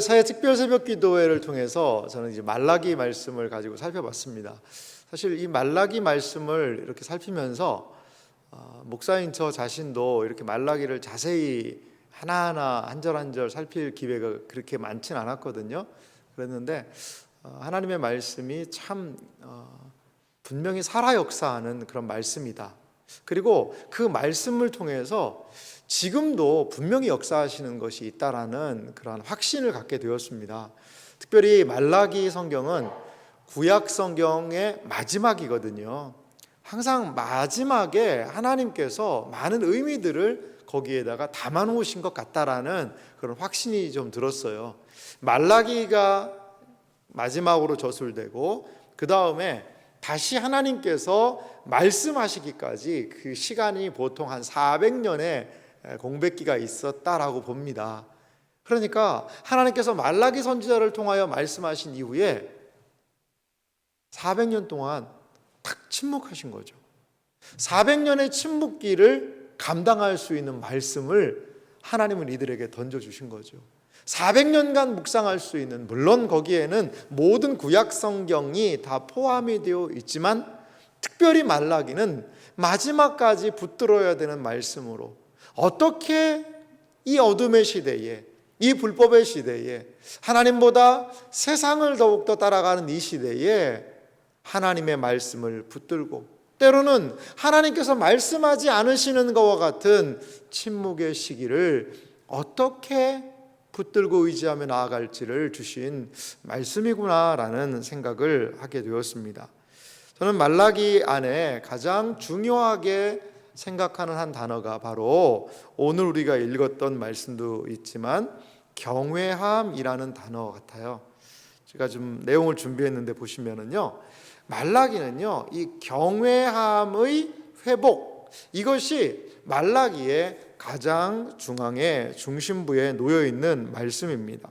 새해 특별 새벽 기도회를 통해서 저는 이제 말라기 말씀을 가지고 살펴봤습니다. 사실 이 말라기 말씀을 이렇게 살피면서 목사인 저 자신도 이렇게 말라기를 자세히 하나하나 한 절 한 절 살필 기회가 그렇게 많진 않았거든요. 그랬는데 하나님의 말씀이 참 분명히 살아 역사하는 그런 말씀이다. 그리고 그 말씀을 통해서 지금도 분명히 역사하시는 것이 있다라는 그러한 확신을 갖게 되었습니다. 특별히 말라기 성경은 구약 성경의 마지막이거든요. 항상 마지막에 하나님께서 많은 의미들을 거기에다가 담아 놓으신 것 같다라는 그런 확신이 좀 들었어요. 말라기가 마지막으로 저술되고 그 다음에 다시 하나님께서 말씀하시기까지 그 시간이 보통 한 400년의 공백기가 있었다라고 봅니다. 그러니까 하나님께서 말라기 선지자를 통하여 말씀하신 이후에 400년 동안 탁 침묵하신 거죠. 400년의 침묵기를 감당할 수 있는 말씀을 하나님은 이들에게 던져주신 거죠. 400년간 묵상할 수 있는, 물론 거기에는 모든 구약 성경이 다 포함이 되어 있지만 특별히 말라기는 마지막까지 붙들어야 되는 말씀으로 어떻게 이 어둠의 시대에, 이 불법의 시대에, 하나님보다 세상을 더욱더 따라가는 이 시대에 하나님의 말씀을 붙들고 때로는 하나님께서 말씀하지 않으시는 것과 같은 침묵의 시기를 어떻게 붙들고 의지하며 나아갈지를 주신 말씀이구나라는 생각을 하게 되었습니다. 저는 말라기 안에 가장 중요하게 생각하는 한 단어가 바로 오늘 우리가 읽었던 말씀도 있지만 경외함이라는 단어 같아요. 제가 좀 내용을 준비했는데 보시면은요, 말라기는요, 이 경외함의 회복, 이것이 말라기의 가장 중앙에 중심부에 놓여 있는 말씀입니다.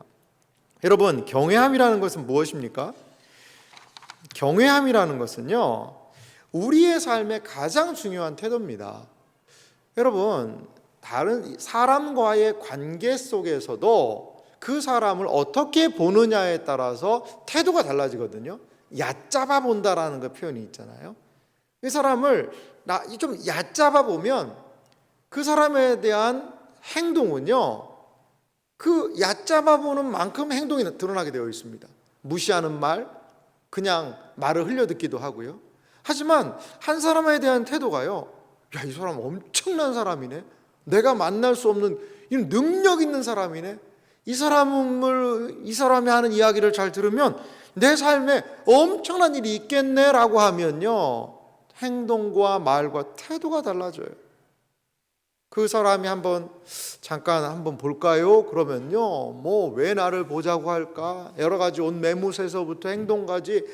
여러분, 경외함이라는 것은 무엇입니까? 경외함이라는 것은요, 우리의 삶의 가장 중요한 태도입니다. 여러분, 다른 사람과의 관계 속에서도 그 사람을 어떻게 보느냐에 따라서 태도가 달라지거든요. 얕잡아 본다라는 그 표현이 있잖아요. 이 사람을 좀 얕잡아 보면 그 사람에 대한 행동은요, 그 얕잡아 보는 만큼 행동이 드러나게 되어 있습니다. 무시하는 말, 그냥 말을 흘려듣기도 하고요. 하지만 한 사람에 대한 태도가요, 야, 이 사람 엄청난 사람이네, 내가 만날 수 없는 능력 있는 사람이네, 이 사람이 하는 이야기를 잘 들으면 내 삶에 엄청난 일이 있겠네라고 하면요, 행동과 말과 태도가 달라져요. 그 사람이 잠깐 한번 볼까요? 그러면요, 뭐 왜 나를 보자고 할까? 여러 가지 옷 매무새서부터 행동까지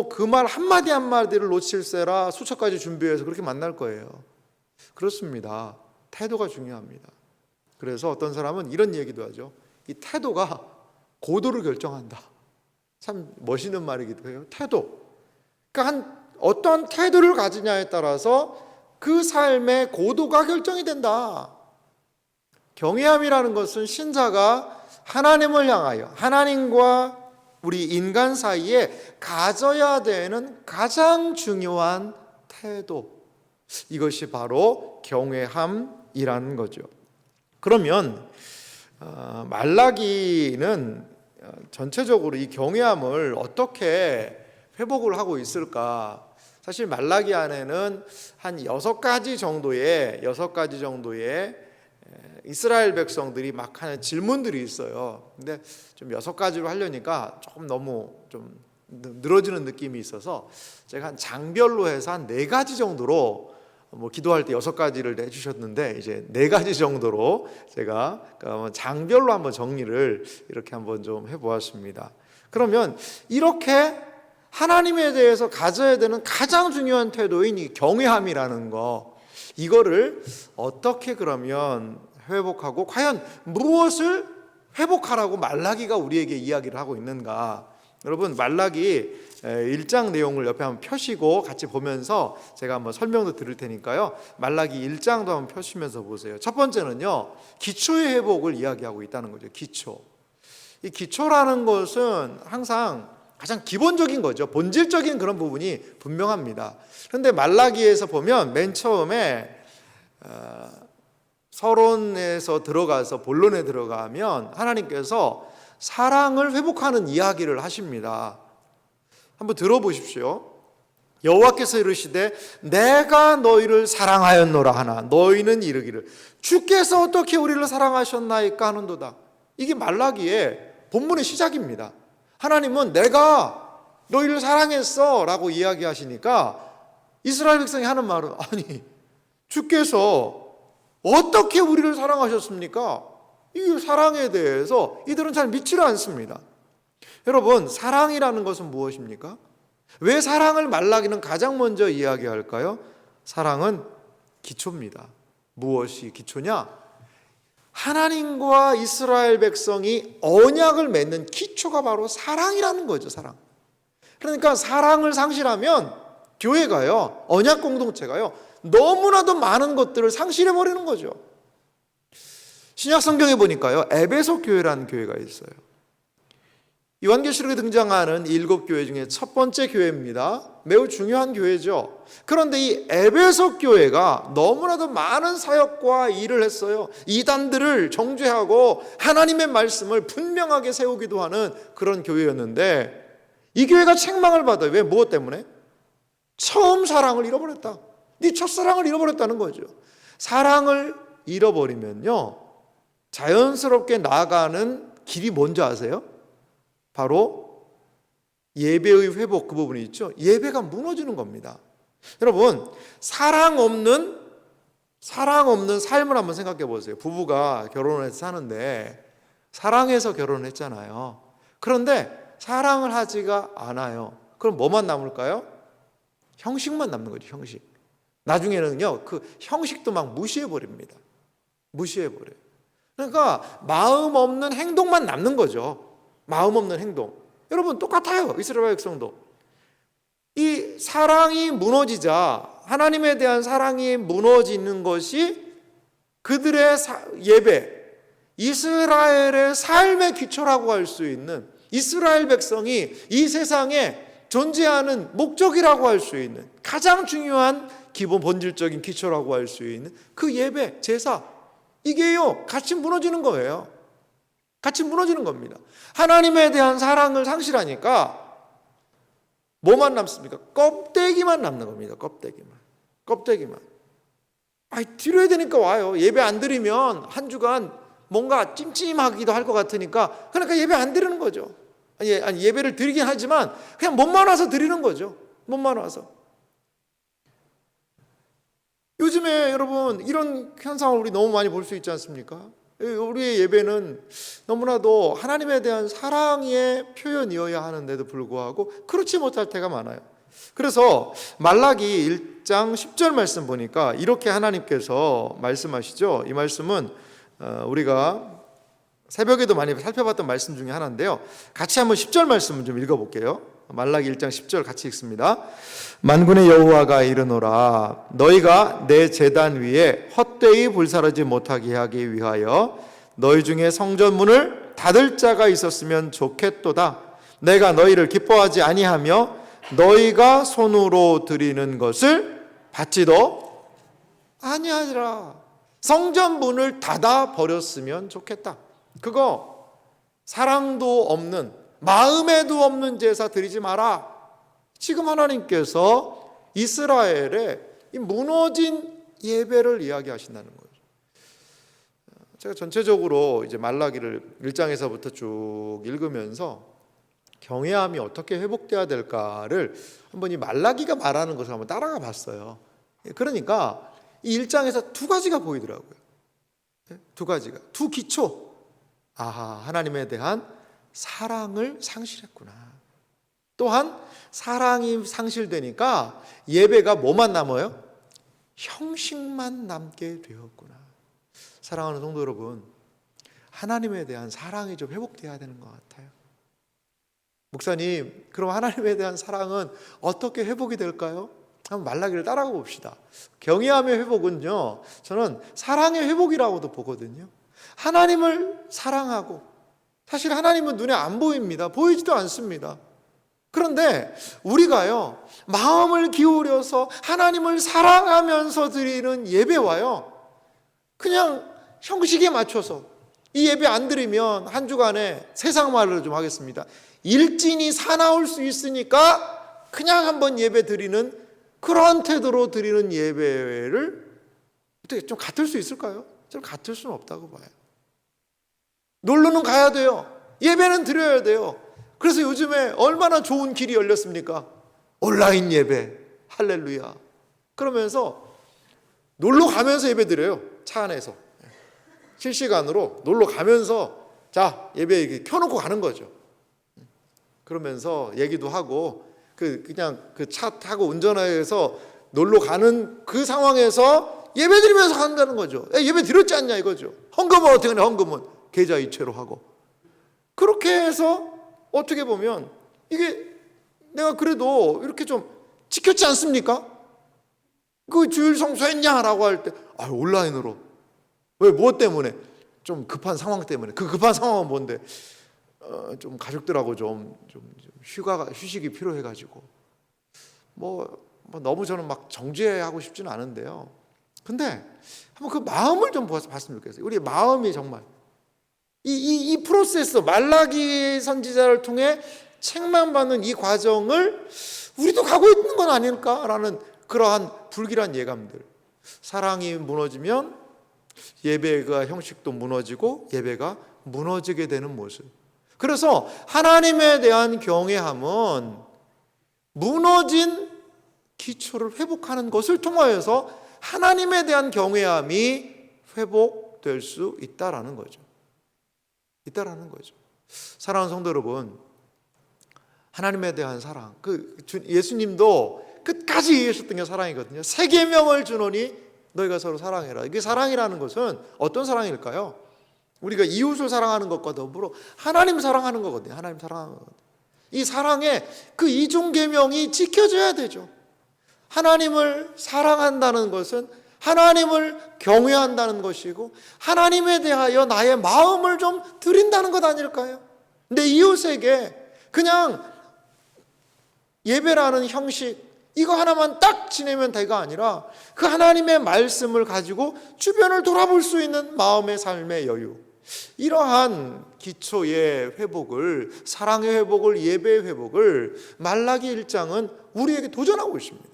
그 말 한마디 한마디를 놓칠세라 수천 가지 준비해서 그렇게 만날 거예요. 그렇습니다. 태도가 중요합니다. 그래서 어떤 사람은 이런 얘기도 하죠. 이 태도가 고도를 결정한다. 참 멋있는 말이기도 해요. 태도. 그러니까 어떠한 태도를 가지냐에 따라서 그 삶의 고도가 결정이 된다. 경외함이라는 것은 신자가 하나님을 향하여, 하나님과 우리 인간 사이에 가져야 되는 가장 중요한 태도, 이것이 바로 경외함이라는 거죠. 그러면 말라기는 전체적으로 이 경외함을 어떻게 회복을 하고 있을까? 사실 말라기 안에는 한 6가지 정도의 이스라엘 백성들이 막 하는 질문들이 있어요. 근데 좀 6가지로 하려니까 조금 너무 좀 늘어지는 느낌이 있어서 제가 한 장별로 해서 한 4가지 정도로, 기도할 때 6가지를 해주셨는데 이제 4가지 정도로 제가 장별로 한번 정리를 이렇게 한번 좀 해보았습니다. 그러면 이렇게 하나님에 대해서 가져야 되는 가장 중요한 태도인 이 경외함이라는 거, 이거를 어떻게 그러면 회복하고 과연 무엇을 회복하라고 말라기가 우리에게 이야기를 하고 있는가? 여러분, 말라기 1장 내용을 옆에 한번 펴시고 같이 보면서 제가 한번 설명도 드릴 테니까요, 말라기 1장도 한번 펴시면서 보세요. 첫 번째는요, 기초의 회복을 이야기하고 있다는 거죠. 기초. 이 기초라는 것은 항상 가장 기본적인 거죠. 본질적인 그런 부분이 분명합니다. 그런데 말라기에서 보면 맨 처음에 서론에서 들어가서 본론에 들어가면 하나님께서 사랑을 회복하는 이야기를 하십니다. 한번 들어보십시오. 여호와께서 이르시되 내가 너희를 사랑하였노라 하나 너희는 이르기를 주께서 어떻게 우리를 사랑하셨나이까 하는도다. 이게 말라기의 본문의 시작입니다. 하나님은 내가 너희를 사랑했어 라고 이야기하시니까 이스라엘 백성이 하는 말은 아니 주께서 어떻게 우리를 사랑하셨습니까? 이 사랑에 대해서 이들은 잘 믿지를 않습니다. 여러분, 사랑이라는 것은 무엇입니까? 왜 사랑을 말라기는 가장 먼저 이야기할까요? 사랑은 기초입니다. 무엇이 기초냐? 하나님과 이스라엘 백성이 언약을 맺는 기초가 바로 사랑이라는 거죠. 사랑. 그러니까 사랑을 상실하면 교회가요, 언약 공동체가요, 너무나도 많은 것들을 상실해 버리는 거죠. 신약 성경에 보니까요, 에베소 교회라는 교회가 있어요. 요한계시록에 등장하는 7교회 중에 첫 번째 교회입니다. 매우 중요한 교회죠. 그런데 이 에베소 교회가 너무나도 많은 사역과 일을 했어요. 이단들을 정죄하고 하나님의 말씀을 분명하게 세우기도 하는 그런 교회였는데 이 교회가 책망을 받아요. 왜? 무엇 때문에? 처음 사랑을 잃어버렸다. 네 첫사랑을 잃어버렸다는 거죠. 사랑을 잃어버리면요, 자연스럽게 나아가는 길이 뭔지 아세요? 바로 예배의 회복, 그 부분이 있죠. 예배가 무너지는 겁니다. 여러분, 사랑 없는 삶을 한번 생각해 보세요. 부부가 결혼해서 사는데 사랑해서 결혼했잖아요. 그런데 사랑을 하지가 않아요. 그럼 뭐만 남을까요? 형식만 남는 거죠. 형식. 나중에는요, 그 형식도 막 무시해버립니다. 무시해버려요. 그러니까 마음 없는 행동만 남는 거죠. 마음 없는 행동. 여러분, 똑같아요. 이스라엘 백성도. 이 사랑이 무너지자, 하나님에 대한 사랑이 무너지는 것이 그들의 예배, 이스라엘의 삶의 기초라고 할 수 있는, 이스라엘 백성이 이 세상에 존재하는 목적이라고 할 수 있는 가장 중요한 기본 본질적인 기초라고 할 수 있는 그 예배, 제사, 이게요, 같이 무너지는 거예요. 같이 무너지는 겁니다. 하나님에 대한 사랑을 상실하니까 뭐만 남습니까? 껍데기만 남는 겁니다. 껍데기만. 드려야 되니까 와요. 예배 안 드리면 한 주간 뭔가 찜찜하기도 할 것 같으니까, 그러니까 예배 안 드리는 거죠. 아니 예배를 드리긴 하지만 그냥 몸만 와서 드리는 거죠. 몸만 와서. 요즘에 여러분 이런 현상을 우리 너무 많이 볼 수 있지 않습니까? 우리의 예배는 너무나도 하나님에 대한 사랑의 표현이어야 하는데도 불구하고 그렇지 못할 때가 많아요. 그래서 말라기 1장 10절 말씀 보니까 이렇게 하나님께서 말씀하시죠. 이 말씀은 우리가 새벽에도 많이 살펴봤던 말씀 중에 하나인데요. 같이 한번 10절 말씀을 좀 읽어볼게요. 말라기 1장 10절 같이 읽습니다. 만군의 여호와가 이르노라 너희가 내 제단 위에 헛되이 불사르지 못하게 하기 위하여 너희 중에 성전 문을 닫을 자가 있었으면 좋겠도다. 내가 너희를 기뻐하지 아니하며 너희가 손으로 드리는 것을 받지도 아니하리라. 성전 문을 닫아 버렸으면 좋겠다. 그거 사랑도 없는, 마음에도 없는 제사 드리지 마라. 지금 하나님께서 이스라엘의 이 무너진 예배를 이야기하신다는 거예요. 제가 전체적으로 이제 말라기를 1장에서부터 쭉 읽으면서 경외함이 어떻게 회복돼야 될까를 한번 이 말라기가 말하는 것을 한번 따라가 봤어요. 그러니까 이 1장에서 두 가지가 보이더라고요. 두 가지가, 두 기초. 아하, 하나님에 대한 사랑을 상실했구나. 또한 사랑이 상실되니까 예배가 뭐만 남아요? 형식만 남게 되었구나. 사랑하는 성도 여러분, 하나님에 대한 사랑이 좀 회복돼야 되는 것 같아요. 목사님, 그럼 하나님에 대한 사랑은 어떻게 회복이 될까요? 한번 말라기를 따라가 봅시다. 경외함의 회복은요, 저는 사랑의 회복이라고도 보거든요. 하나님을 사랑하고 사실 하나님은 눈에 안 보입니다. 보이지도 않습니다. 그런데 우리가요, 마음을 기울여서 하나님을 사랑하면서 드리는 예배와요, 그냥 형식에 맞춰서 이 예배 안 드리면 한 주간에 세상 말로 좀 하겠습니다, 일진이 사나울 수 있으니까 그냥 한번 예배 드리는 그런 태도로 드리는 예배를 어떻게 좀 같을 수 있을까요? 좀 같을 수는 없다고 봐요. 놀러는 가야 돼요. 예배는 드려야 돼요. 그래서 요즘에 얼마나 좋은 길이 열렸습니까? 온라인 예배, 할렐루야. 그러면서 놀러 가면서 예배 드려요. 차 안에서 실시간으로 놀러 가면서 자, 예배 이렇게 켜놓고 가는 거죠. 그러면서 얘기도 하고 그냥 그 차 타고 운전해서 놀러 가는 그 상황에서 예배 드리면서 간다는 거죠. 예배 드렸지 않냐 이거죠. 헌금은 어떻게 하냐, 헌금은 계좌 이체로 하고. 그렇게 해서 어떻게 보면 이게 내가 그래도 이렇게 좀 지켰지 않습니까? 그 주일 성수했냐라고 할 때 온라인으로. 왜? 무엇 때문에? 좀 급한 상황 때문에. 그 급한 상황은 뭔데? 좀 가족들하고 좀 휴식이 필요해가지고 뭐 너무 저는 막 정죄하고 싶지는 않은데요. 근데 한번 그 마음을 좀 봤으면 좋겠어요. 우리 마음이 정말 이 프로세스, 말라기 선지자를 통해 책망 받는 이 과정을 우리도 가고 있는 건 아닐까라는 그러한 불길한 예감들. 사랑이 무너지면 예배가 형식도 무너지고 예배가 무너지게 되는 모습. 그래서 하나님에 대한 경외함은 무너진 기초를 회복하는 것을 통하여서 하나님에 대한 경외함이 회복될 수 있다라는 거죠. 사랑하는 성도 여러분, 하나님에 대한 사랑, 예수님도 끝까지 얘기하셨던 게 사랑이거든요. 새 계명을 주노니 너희가 서로 사랑해라. 이게 사랑이라는 것은 어떤 사랑일까요? 우리가 이웃을 사랑하는 것과 더불어 하나님 사랑하는 거거든요. 하나님 사랑하는 거거든요. 이 사랑의 그 이중 계명이 지켜져야 되죠. 하나님을 사랑한다는 것은 하나님을 경외한다는 것이고 하나님에 대하여 나의 마음을 좀 드린다는 것 아닐까요? 내 이웃에게 그냥 예배라는 형식 이거 하나만 딱 지내면 되가 아니라 그 하나님의 말씀을 가지고 주변을 돌아볼 수 있는 마음의 삶의 여유, 이러한 기초의 회복을, 사랑의 회복을, 예배의 회복을 말라기 1장은 우리에게 도전하고 있습니다.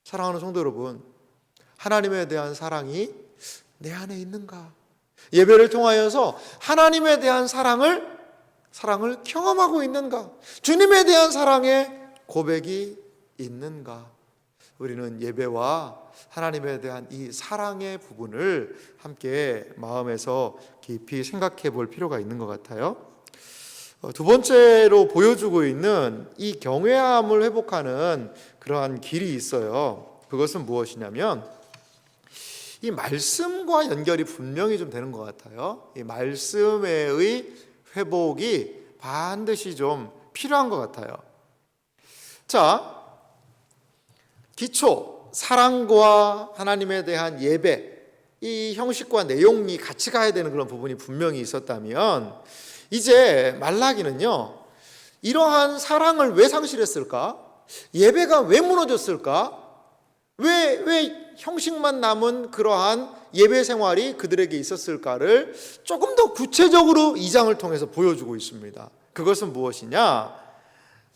사랑하는 성도 여러분, 하나님에 대한 사랑이 내 안에 있는가? 예배를 통하여서 하나님에 대한 사랑을 경험하고 있는가? 주님에 대한 사랑의 고백이 있는가? 우리는 예배와 하나님에 대한 이 사랑의 부분을 함께 마음에서 깊이 생각해 볼 필요가 있는 것 같아요. 두 번째로 보여주고 있는 이 경외함을 회복하는 그러한 길이 있어요. 그것은 무엇이냐면 이 말씀과 연결이 분명히 좀 되는 것 같아요. 이 말씀의 회복이 반드시 좀 필요한 것 같아요. 자, 기초, 사랑과 하나님에 대한 예배, 이 형식과 내용이 같이 가야 되는 그런 부분이 분명히 있었다면 이제 말라기는요, 이러한 사랑을 왜 상실했을까? 예배가 왜 무너졌을까? 왜 형식만 남은 그러한 예배 생활이 그들에게 있었을까를 조금 더 구체적으로 2장을 통해서 보여주고 있습니다. 그것은 무엇이냐?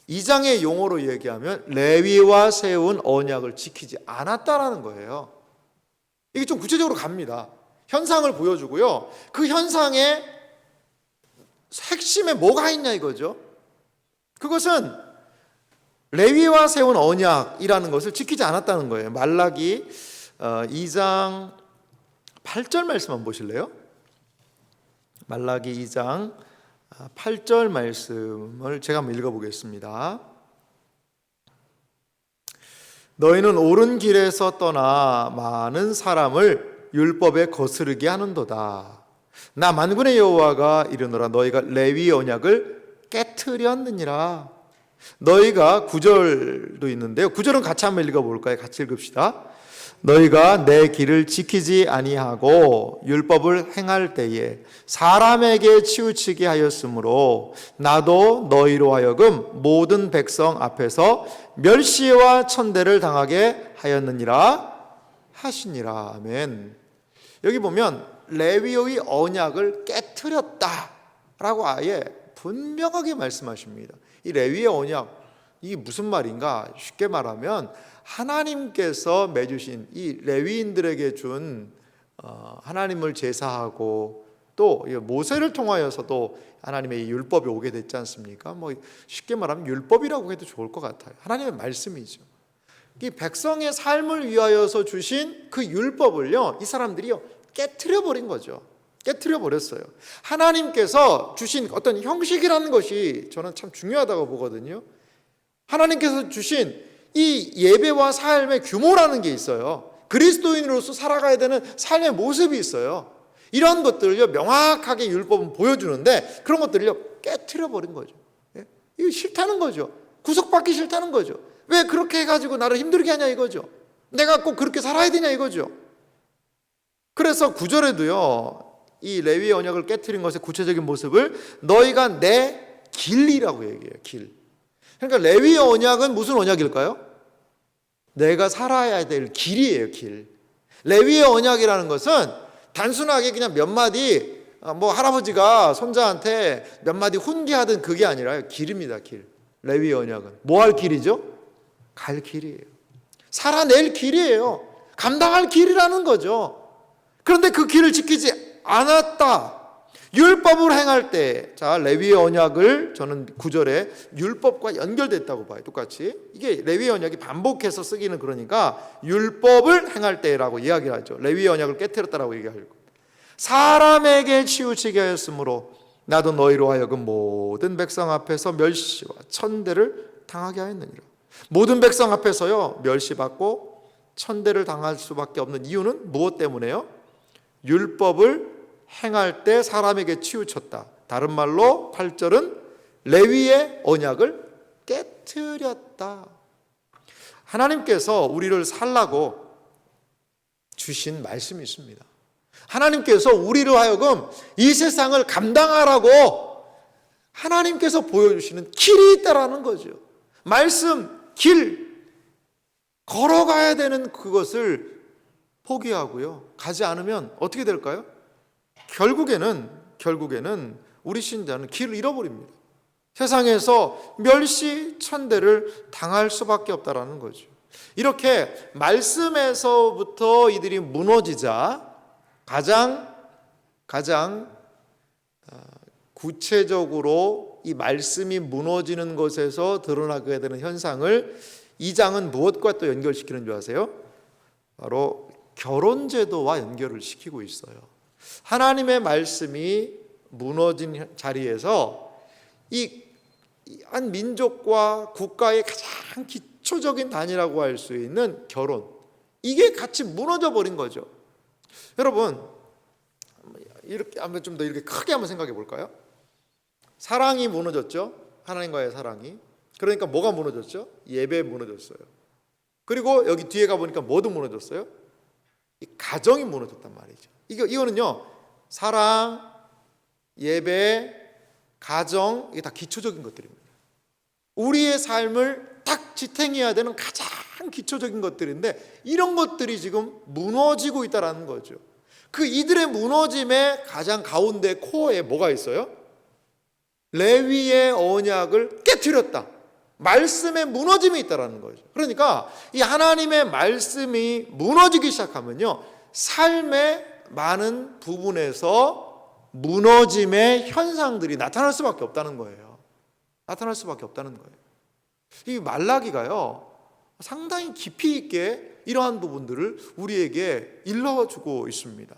2장의 용어로 얘기하면 레위와 세운 언약을 지키지 않았다라는 거예요. 이게 좀 구체적으로 갑니다. 현상을 보여주고요. 그 현상의 핵심에 뭐가 있냐 이거죠. 그것은 레위와 세운 언약이라는 것을 지키지 않았다는 거예요. 말라기 2장 8절 말씀 한번 보실래요? 말라기 2장 8절 말씀을 제가 한번 읽어보겠습니다. 너희는 옳은 길에서 떠나 많은 사람을 율법에 거스르게 하는도다. 나 만군의 여호와가 이르노라 너희가 레위 언약을 깨트렸느니라. 너희가 9절도 있는데요. 9절은 같이 한번 읽어볼까요? 같이 읽읍시다. 너희가 내 길을 지키지 아니하고 율법을 행할 때에 사람에게 치우치게 하였으므로 나도 너희로 하여금 모든 백성 앞에서 멸시와 천대를 당하게 하였느니라 하시니라. 아멘. 여기 보면 레위의 언약을 깨트렸다라고 아예 분명하게 말씀하십니다. 이 레위의 언약, 이게 무슨 말인가? 쉽게 말하면 하나님께서 맺으신 이 레위인들에게 준 하나님을 제사하고 또 모세를 통하여서도 하나님의 율법이 오게 됐지 않습니까? 뭐 쉽게 말하면 율법이라고 해도 좋을 것 같아요. 하나님의 말씀이죠. 이 백성의 삶을 위하여서 주신 그 율법을요, 이 사람들이요 깨트려 버린 거죠. 깨트려 버렸어요. 하나님께서 주신 어떤 형식이라는 것이 저는 참 중요하다고 보거든요. 하나님께서 주신 이 예배와 삶의 규모라는 게 있어요. 그리스도인으로서 살아가야 되는 삶의 모습이 있어요. 이런 것들을요 명확하게 율법은 보여주는데 그런 것들을요 깨트려 버린 거죠. 이거 싫다는 거죠. 구속받기 싫다는 거죠. 왜 그렇게 해가지고 나를 힘들게 하냐 이거죠. 내가 꼭 그렇게 살아야 되냐 이거죠. 그래서 9절에도요 이 레위의 언약을 깨트린 것의 구체적인 모습을 너희가 내 길이라고 얘기해요. 길. 그러니까 레위의 언약은 무슨 언약일까요? 내가 살아야 될 길이에요. 길. 레위의 언약이라는 것은 단순하게 그냥 몇 마디 뭐 할아버지가 손자한테 몇 마디 훈계하던 그게 아니라요. 길입니다. 길. 레위의 언약은 뭐 할 길이죠? 갈 길이에요. 살아낼 길이에요. 감당할 길이라는 거죠. 그런데 그 길을 지키지 않았다. 율법을 행할 때, 자 레위의 언약을 저는 9절에 율법과 연결됐다고 봐요. 똑같이 이게 레위의 언약이 반복해서 쓰기는 그러니까 율법을 행할 때라고 이야기를 하죠. 레위의 언약을 깨트렸다라고 얘기하고 사람에게 치우치게 하였으므로 나도 너희로 하여금 모든 백성 앞에서 멸시와 천대를 당하게 하였느니라. 모든 백성 앞에서요 멸시받고 천대를 당할 수밖에 없는 이유는 무엇 때문에요? 율법을 행할 때 사람에게 치우쳤다. 다른 말로 8절은 레위의 언약을 깨트렸다. 하나님께서 우리를 살라고 주신 말씀이 있습니다. 하나님께서 우리를 하여금 이 세상을 감당하라고 하나님께서 보여주시는 길이 있다라는 거죠. 말씀, 길, 걸어가야 되는 그것을 포기하고요 가지 않으면 어떻게 될까요? 결국에는 우리 신자는 길을 잃어버립니다. 세상에서 멸시 천대를 당할 수밖에 없다라는 거죠. 이렇게 말씀에서부터 이들이 무너지자 가장 구체적으로 이 말씀이 무너지는 것에서 드러나게 되는 현상을 2장은 무엇과 또 연결시키는 줄 아세요? 바로 결혼제도와 연결을 시키고 있어요. 하나님의 말씀이 무너진 자리에서 이 한 민족과 국가의 가장 기초적인 단위라고 할 수 있는 결혼, 이게 같이 무너져 버린 거죠. 여러분 이렇게 한번 좀 더 이렇게 크게 한번 생각해 볼까요? 사랑이 무너졌죠. 하나님과의 사랑이. 그러니까 뭐가 무너졌죠? 예배 무너졌어요. 그리고 여기 뒤에 가 보니까 뭐도 무너졌어요? 이 가정이 무너졌단 말이죠. 이거는요 사랑, 예배, 가정, 이게 다 기초적인 것들입니다. 우리의 삶을 딱 지탱해야 되는 가장 기초적인 것들인데 이런 것들이 지금 무너지고 있다는 거죠. 그 이들의 무너짐의 가장 가운데 코어에 뭐가 있어요? 레위의 언약을 깨트렸다. 말씀의 무너짐이 있다는 거죠. 그러니까 이 하나님의 말씀이 무너지기 시작하면요 삶의 많은 부분에서 무너짐의 현상들이 나타날 수밖에 없다는 거예요. 나타날 수밖에 없다는 거예요. 이 말라기가요 상당히 깊이 있게 이러한 부분들을 우리에게 일러주고 있습니다.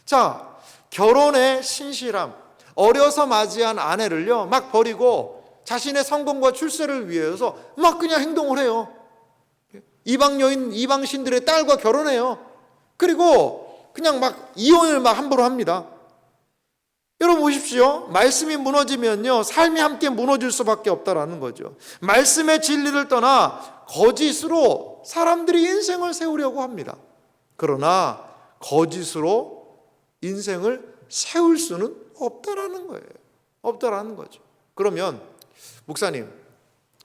자, 결혼의 신실함, 어려서 맞이한 아내를요 막 버리고 자신의 성공과 출세를 위해서 막 그냥 행동을 해요. 이방 여인, 이방 신들의 딸과 결혼해요. 그리고 그냥 막 이혼을 막 함부로 합니다. 여러분 보십시오. 말씀이 무너지면요 삶이 함께 무너질 수밖에 없다라는 거죠. 말씀의 진리를 떠나 거짓으로 사람들이 인생을 세우려고 합니다. 그러나 거짓으로 인생을 세울 수는 없다라는 거예요. 없다라는 거죠. 그러면 목사님,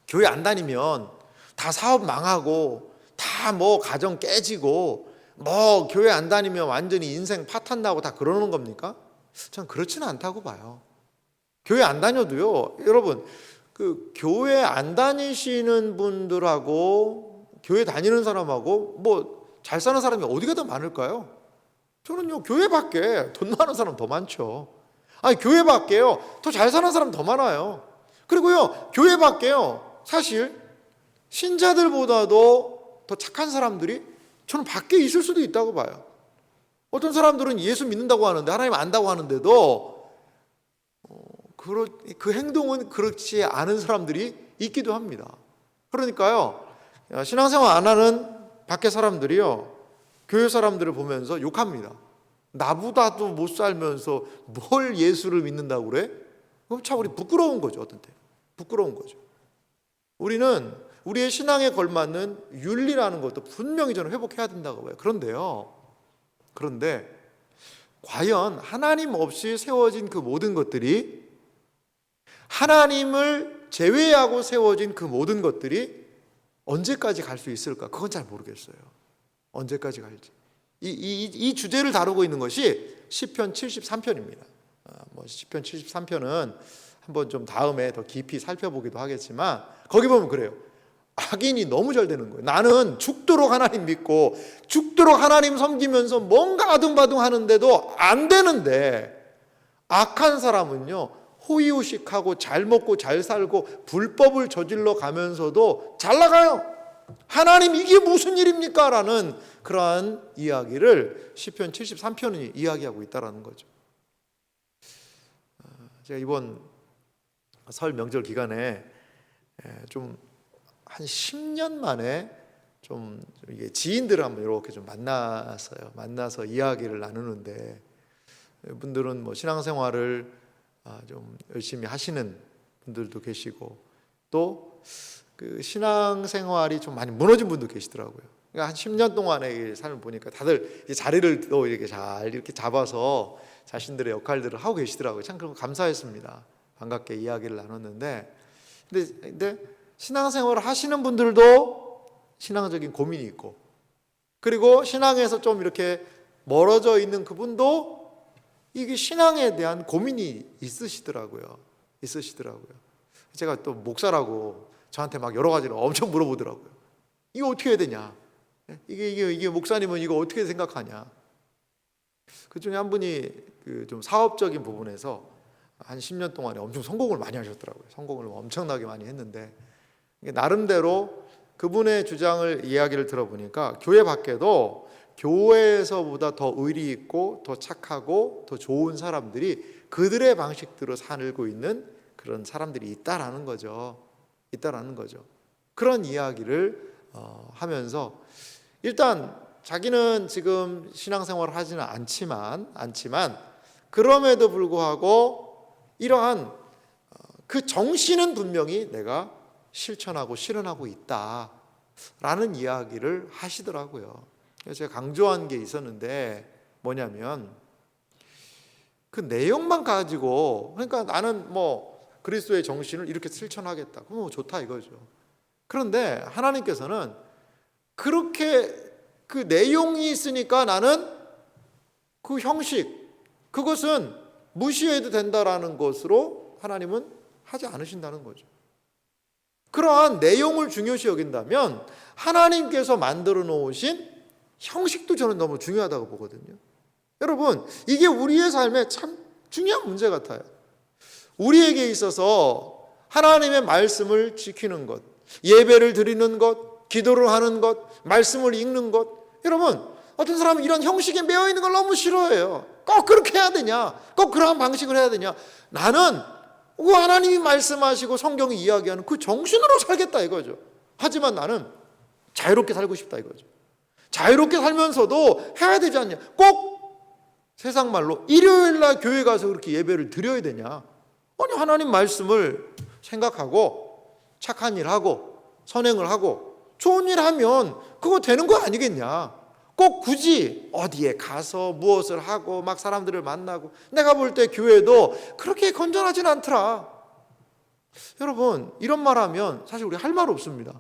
교회 안 다니면 다 사업 망하고 다 뭐 가정 깨지고 뭐 교회 안 다니면 완전히 인생 파탄 나고 다 그러는 겁니까? 전 그렇지는 않다고 봐요. 교회 안 다녀도요, 여러분, 그 교회 안 다니시는 분들하고 교회 다니는 사람하고 뭐 잘 사는 사람이 어디가 더 많을까요? 저는요, 교회 밖에 돈 많은 사람 더 많죠. 아니, 교회 밖에요, 더 잘 사는 사람 더 많아요. 그리고요, 교회 밖에요, 사실 신자들보다도 더 착한 사람들이 저는 밖에 있을 수도 있다고 봐요. 어떤 사람들은 예수 믿는다고 하는데, 하나님 안다고 하는데도 그 행동은 그렇지 않은 사람들이 있기도 합니다. 그러니까요, 신앙생활 안 하는 밖에 사람들이요, 교회 사람들을 보면서 욕합니다. 나보다도 못 살면서 뭘 예수를 믿는다고 그래? 그럼 참 우리 부끄러운 거죠. 어떤 때 부끄러운 거죠. 우리는 우리의 신앙에 걸맞는 윤리라는 것도 분명히 저는 회복해야 된다고 봐요. 그런데 과연 하나님 없이 세워진 그 모든 것들이, 하나님을 제외하고 세워진 그 모든 것들이 언제까지 갈 수 있을까? 그건 잘 모르겠어요. 언제까지 갈지. 이 주제를 다루고 있는 것이 시편 73편입니다. 시편 73편은 한번 좀 다음에 더 깊이 살펴보기도 하겠지만, 거기 보면 그래요. 악인이 너무 잘 되는 거예요. 나는 죽도록 하나님 믿고 죽도록 하나님 섬기면서 뭔가 아둥바둥 하는데도 안 되는데, 악한 사람은요, 호의호식하고 잘 먹고 잘 살고 불법을 저질러 가면서도 잘 나가요. 하나님, 이게 무슨 일입니까? 라는 그러한 이야기를 시편 73편이 이야기하고 있다는 거죠. 제가 이번 설 명절 기간에 좀 한 10년 만에 좀 이게 지인들을 한번 이렇게 좀 만났어요. 만나서 이야기를 나누는데, 분들은 뭐 신앙생활을 좀 열심히 하시는 분들도 계시고, 또 그 신앙생활이 좀 많이 무너진 분도 계시더라고요. 그러니까 한 10년 동안의 삶을 보니까 다들 자리를 또 이렇게 잘 이렇게 잡아서 자신들의 역할들을 하고 계시더라고요. 참 감사했습니다. 반갑게 이야기를 나눴는데, 근데 신앙생활을 하시는 분들도 신앙적인 고민이 있고, 그리고 신앙에서 좀 이렇게 멀어져 있는 그분도 이게 신앙에 대한 고민이 있으시더라고요. 제가 또 목사라고 저한테 막 여러 가지를 엄청 물어보더라고요. 이거 어떻게 해야 되냐? 이게 목사님은 이거 어떻게 생각하냐? 그 중에 한 분이 그 좀 사업적인 부분에서 한 10년 동안에 엄청 성공을 많이 하셨더라고요. 성공을 엄청나게 많이 했는데, 나름대로 그분의 주장을 이야기를 들어보니까 교회 밖에도 교회에서보다 더 의리 있고 더 착하고 더 좋은 사람들이 그들의 방식대로 살고 있는 그런 사람들이 있다라는 거죠. 그런 이야기를 하면서, 일단 자기는 지금 신앙생활을 하지는 않지만 그럼에도 불구하고 이러한 그 정신은 분명히 내가 실천하고 실현하고 있다라는 이야기를 하시더라고요. 그래서 제가 강조한 게 있었는데, 뭐냐면 그 내용만 가지고, 그러니까 나는 뭐 그리스도의 정신을 이렇게 실천하겠다, 그럼 좋다 이거죠. 그런데 하나님께서는 그렇게 그 내용이 있으니까 나는 그 형식, 그것은 무시해도 된다라는 것으로 하나님은 하지 않으신다는 거죠. 그러한 내용을 중요시 여긴다면 하나님께서 만들어 놓으신 형식도 저는 너무 중요하다고 보거든요. 여러분, 이게 우리의 삶에 참 중요한 문제 같아요. 우리에게 있어서 하나님의 말씀을 지키는 것, 예배를 드리는 것, 기도를 하는 것, 말씀을 읽는 것, 여러분, 어떤 사람은 이런 형식에 매여 있는 걸 너무 싫어해요. 꼭 그렇게 해야 되냐? 꼭 그러한 방식을 해야 되냐? 나는 하나님이 말씀하시고 성경이 이야기하는 그 정신으로 살겠다 이거죠. 하지만 나는 자유롭게 살고 싶다 이거죠. 자유롭게 살면서도 해야 되지 않냐? 꼭 세상 말로 일요일 날 교회 가서 그렇게 예배를 드려야 되냐? 아니, 하나님 말씀을 생각하고 착한 일 하고 선행을 하고 좋은 일 하면 그거 되는 거 아니겠냐? 꼭 굳이 어디에 가서 무엇을 하고 막 사람들을 만나고, 내가 볼 때 교회도 그렇게 건전하진 않더라. 여러분, 이런 말 하면 사실 우리 할 말 없습니다.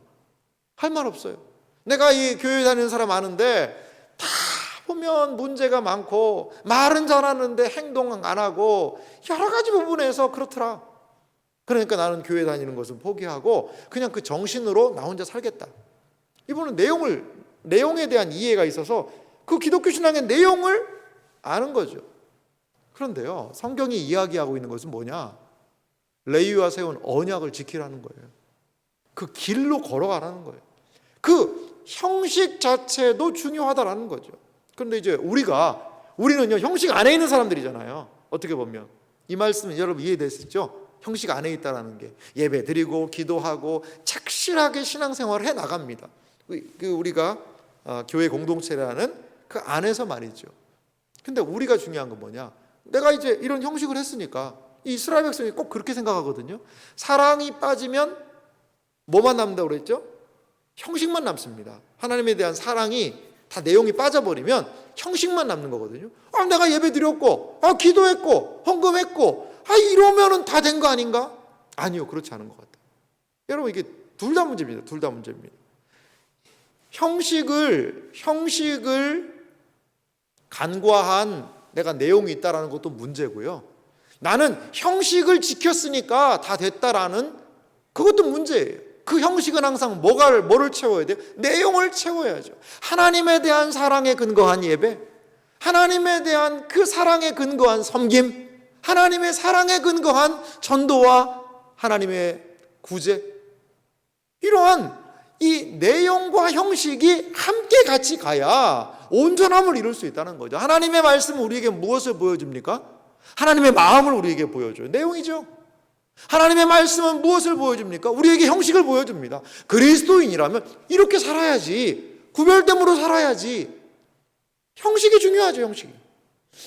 할 말 없어요. 내가 이 교회 다니는 사람 아는데 다 보면 문제가 많고, 말은 잘하는데 행동 안 하고 여러 가지 부분에서 그렇더라. 그러니까 나는 교회 다니는 것은 포기하고 그냥 그 정신으로 나 혼자 살겠다. 이분은 내용에 대한 이해가 있어서 그 기독교 신앙의 내용을 아는 거죠. 그런데요, 성경이 이야기하고 있는 것은 뭐냐? 레위와 세운 언약을 지키라는 거예요. 그 길로 걸어가라는 거예요. 그 형식 자체도 중요하다라는 거죠. 그런데 이제 우리는요, 형식 안에 있는 사람들이잖아요. 어떻게 보면 이 말씀은 여러분 이해되시죠? 형식 안에 있다라는 게 예배 드리고 기도하고 착실하게 신앙생활을 해 나갑니다. 우리가 교회 공동체라는 그 안에서 말이죠. 근데 우리가 중요한 건 뭐냐? 내가 이제 이런 형식을 했으니까, 이 이스라엘 백성이 꼭 그렇게 생각하거든요. 사랑이 빠지면 뭐만 남는다고 그랬죠? 형식만 남습니다. 하나님에 대한 사랑이 다 내용이 빠져버리면 형식만 남는 거거든요. 내가 예배 드렸고, 기도했고, 헌금했고, 이러면은 다 된 거 아닌가? 아니요, 그렇지 않은 것 같아요. 여러분, 이게 둘 다 문제입니다. 둘 다 문제입니다. 형식을 간과한 내가 내용이 있다라는 것도 문제고요. 나는 형식을 지켰으니까 다 됐다라는 그것도 문제예요. 그 형식은 항상 뭐를 채워야 돼요? 내용을 채워야죠. 하나님에 대한 사랑에 근거한 예배, 하나님에 대한 그 사랑에 근거한 섬김, 하나님의 사랑에 근거한 전도와 하나님의 구제, 이러한 이 내용과 형식이 함께 같이 가야 온전함을 이룰 수 있다는 거죠. 하나님의 말씀은 우리에게 무엇을 보여줍니까? 하나님의 마음을 우리에게 보여줘요. 내용이죠. 하나님의 말씀은 무엇을 보여줍니까? 우리에게 형식을 보여줍니다. 그리스도인이라면 이렇게 살아야지, 구별됨으로 살아야지. 형식이 중요하죠. 형식이.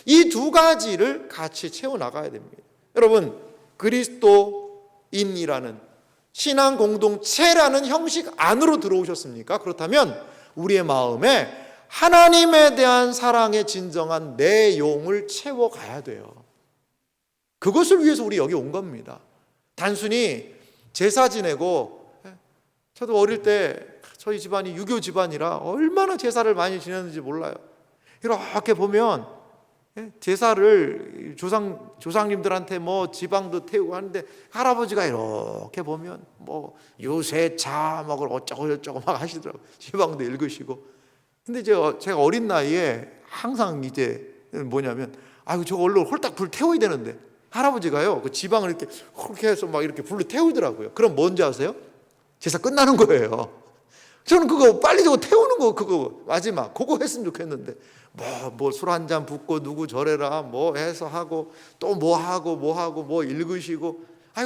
이 두 가지를 같이 채워나가야 됩니다. 여러분, 그리스도인이라는 신앙 공동체라는 형식 안으로 들어오셨습니까? 그렇다면 우리의 마음에 하나님에 대한 사랑의 진정한 내용을 채워가야 돼요. 그것을 위해서 우리 여기 온 겁니다. 단순히 제사 지내고, 저도 어릴 때 저희 집안이 유교 집안이라 얼마나 제사를 많이 지냈는지 몰라요. 이렇게 보면 제사를 조상님들한테 뭐 지방도 태우고 하는데, 할아버지가 이렇게 보면 뭐 유세차 먹을 어쩌고 막 하시더라고요. 지방도 읽으시고. 근데 제가 어린 나이에 항상 이제 뭐냐면, 저거 얼른 홀딱 불 태워야 되는데, 할아버지가요 그 지방을 이렇게 해서 막 이렇게 불로 태우더라고요. 그럼 뭔지 아세요? 제사 끝나는 거예요. 저는 그거 빨리 저거 태우는 거, 그거 마지막 그거 했으면 좋겠는데, 뭐 술 한 잔 붓고 누구 절해라 뭐 해서 하고, 또 뭐 하고 뭐 읽으시고,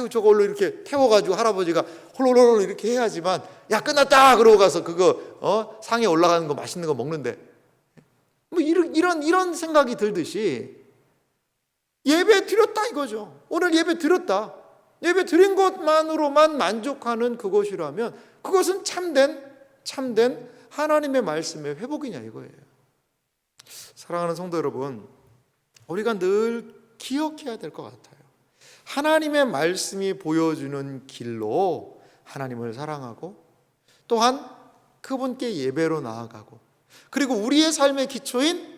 저거 얼른 이렇게 태워가지고 할아버지가 홀로로로 이렇게 해야지만, 야 끝났다 그러고 가서 그거 상에 올라가는 거 맛있는 거 먹는데, 뭐 이런 생각이 들듯이 예배 드렸다 이거죠. 오늘 예배 드렸다. 예배 드린 것만으로만 만족하는 그것이라면 그것은 참된 하나님의 말씀의 회복이냐 이거예요. 사랑하는 성도 여러분, 우리가 늘 기억해야 될 것 같아요. 하나님의 말씀이 보여주는 길로 하나님을 사랑하고, 또한 그분께 예배로 나아가고, 그리고 우리의 삶의 기초인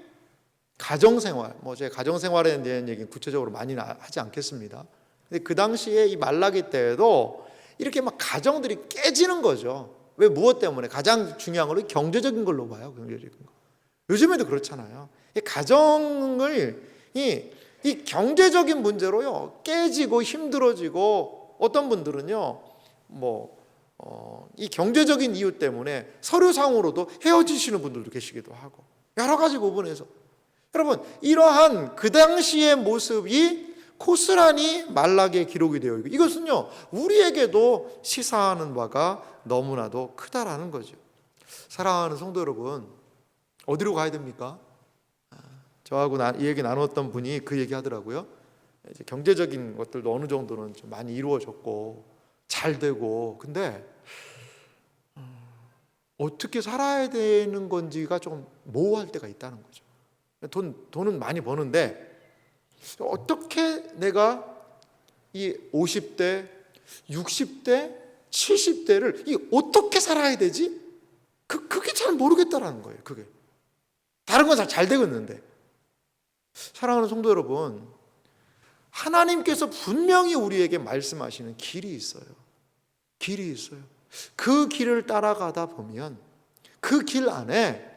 가정생활, 제가 가정생활에 대한 얘기는 구체적으로 많이 하지 않겠습니다. 근데 그 당시에 이 말라기 때에도 이렇게 막 가정들이 깨지는 거죠. 왜? 무엇 때문에? 가장 중요한 건 경제적인 걸로 봐요. 경제적인 거. 요즘에도 그렇잖아요. 이 가정을 이 경제적인 문제로요 깨지고 힘들어지고, 어떤 분들은요 이 경제적인 이유 때문에 서류상으로도 헤어지시는 분들도 계시기도 하고, 여러 가지 부분에서 여러분, 이러한 그 당시의 모습이 고스란히 말라기에 기록이 되어 있고, 이것은요 우리에게도 시사하는 바가 너무나도 크다라는 거죠. 사랑하는 성도 여러분, 어디로 가야 됩니까? 저하고 이 얘기 나눴던 분이 그 얘기 하더라고요. 이제 경제적인 것들도 어느 정도는 좀 많이 이루어졌고 잘 되고, 근데 어떻게 살아야 되는 건지가 좀 모호할 때가 있다는 거죠. 돈은 많이 버는데 어떻게 내가 이 50대, 60대, 70대를 어떻게 살아야 되지? 그게 잘 모르겠다라는 거예요. 그게 다른 건 잘 되고 있는데. 사랑하는 성도 여러분, 하나님께서 분명히 우리에게 말씀하시는 길이 있어요. 길이 있어요. 그 길을 따라가다 보면 그 길 안에